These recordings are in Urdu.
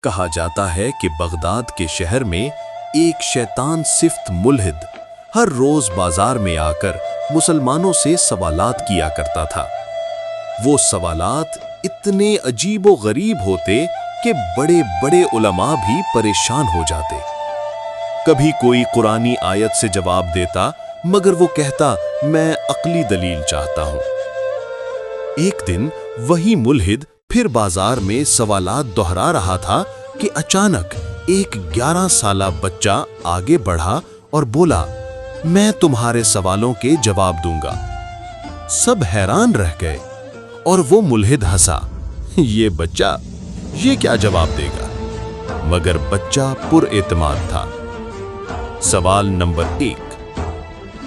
کہا جاتا ہے کہ بغداد کے شہر میں ایک شیطان صفت ملحد ہر روز بازار میں آ کر مسلمانوں سے سوالات کیا کرتا تھا۔ وہ سوالات اتنے عجیب و غریب ہوتے کہ بڑے بڑے علماء بھی پریشان ہو جاتے۔ کبھی کوئی قرآنی آیت سے جواب دیتا مگر وہ کہتا میں عقلی دلیل چاہتا ہوں۔ ایک دن وہی ملحد پھر بازار میں سوالات دہرا رہا تھا کہ اچانک ایک 11 سالہ بچہ آگے بڑھا اور بولا میں تمہارے سوالوں کے جواب دوں گا۔ سب حیران رہ گئے اور وہ ملحد ہنسا، یہ بچہ یہ کیا جواب دے گا؟ مگر بچہ پر اعتماد تھا۔ سوال نمبر 1،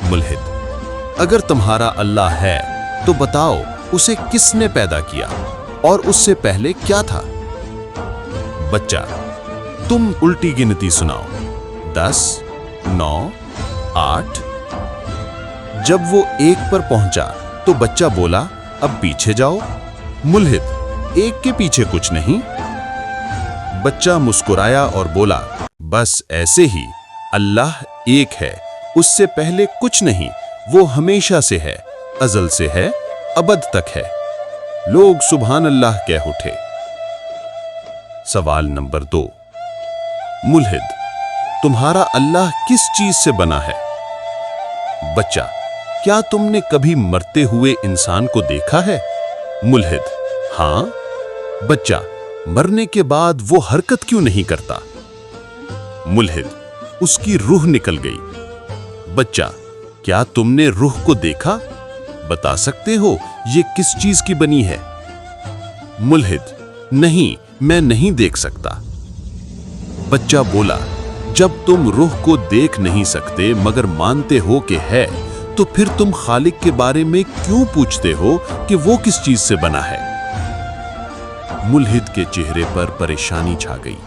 ملحد، اگر تمہارا اللہ ہے تو بتاؤ اسے کس نے پیدا کیا اور اس سے پہلے کیا تھا؟ بچہ، تم الٹی گنتی سناؤ، 10، 9، 8۔ جب وہ 1 پر پہنچا تو بچہ بولا اب پیچھے جاؤ۔ ملحد، 1 کے پیچھے کچھ نہیں۔ بچہ مسکرایا اور بولا بس ایسے ہی، اللہ ایک ہے، اس سے پہلے کچھ نہیں، وہ ہمیشہ سے ہے، ازل سے ہے، ابد تک ہے۔ لوگ سبحان اللہ کہہ اٹھے۔ سوال نمبر 2، ملحد، تمہارا اللہ کس چیز سے بنا ہے؟ بچہ، کیا تم نے کبھی مرتے ہوئے انسان کو دیکھا ہے؟ ملحد، ہاں۔ بچہ، مرنے کے بعد وہ حرکت کیوں نہیں کرتا؟ ملحد، اس کی روح نکل گئی۔ بچہ، کیا تم نے روح کو دیکھا؟ بتا سکتے ہو یہ کس چیز کی بنی ہے؟ ملحد، نہیں، میں نہیں دیکھ سکتا۔ بچہ بولا جب تم روح کو دیکھ نہیں سکتے مگر مانتے ہو کہ ہے تو پھر تم خالق کے بارے میں کیوں پوچھتے ہو کہ وہ کس چیز سے بنا ہے؟ ملحد کے چہرے پر پریشانی چھا گئی۔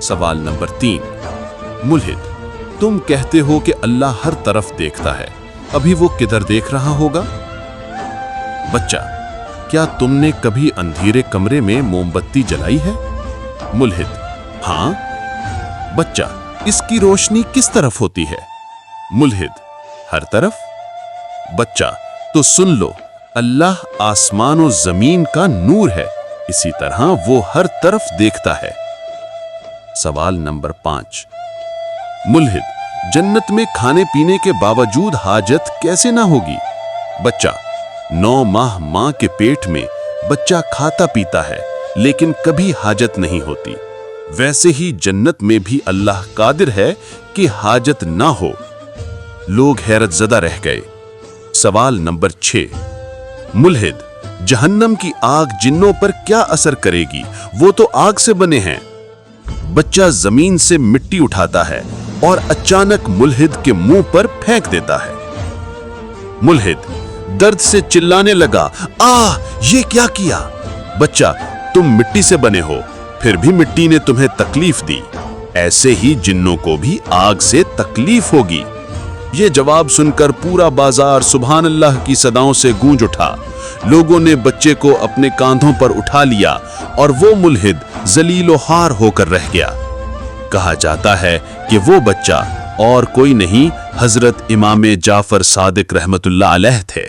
سوال نمبر 3، ملحد، تم کہتے ہو کہ اللہ ہر طرف دیکھتا ہے، ابھی وہ کدھر دیکھ رہا ہوگا؟ بچہ، کیا تم نے کبھی اندھیرے کمرے میں موم بتی جلائی ہے؟ ملحد، ہاں۔ بچہ، اس کی روشنی کس طرف ہوتی ہے؟ ملحد، ہر طرف۔ بچہ، تو سن لو، اللہ آسمان و زمین کا نور ہے، اسی طرح وہ ہر طرف دیکھتا ہے۔ سوال نمبر 5، ملحد، جنت میں کھانے پینے کے باوجود حاجت کیسے نہ ہوگی؟ بچہ، 9 ماہ ماں کے پیٹ میں بچہ کھاتا پیتا ہے لیکن کبھی حاجت نہیں ہوتی، ویسے ہی جنت میں بھی اللہ قادر ہے کہ حاجت نہ ہو۔ لوگ حیرت زدہ رہ گئے۔ سوال نمبر 6، ملحد، جہنم کی آگ جنوں پر کیا اثر کرے گی؟ وہ تو آگ سے بنے ہیں۔ بچہ زمین سے مٹی اٹھاتا ہے اور اچانک ملحد کے منہ پر پھینک دیتا ہے۔ ملحد درد سے چلانے لگا، یہ کیا کیا؟ بچہ، تم مٹی سے بنے ہو، پھر بھی مٹی نے تمہیں تکلیف دی، ایسے ہی جنوں کو بھی آگ سے تکلیف ہوگی۔ یہ جواب سن کر پورا بازار سبحان اللہ کی صداؤں سے گونج اٹھا۔ لوگوں نے بچے کو اپنے کاندھوں پر اٹھا لیا اور وہ ملحد ذلیل و خوار ہو کر رہ گیا۔ کہا جاتا ہے کہ وہ بچہ اور کوئی نہیں، حضرت امام جعفر صادق رحمت اللہ علیہ تھے۔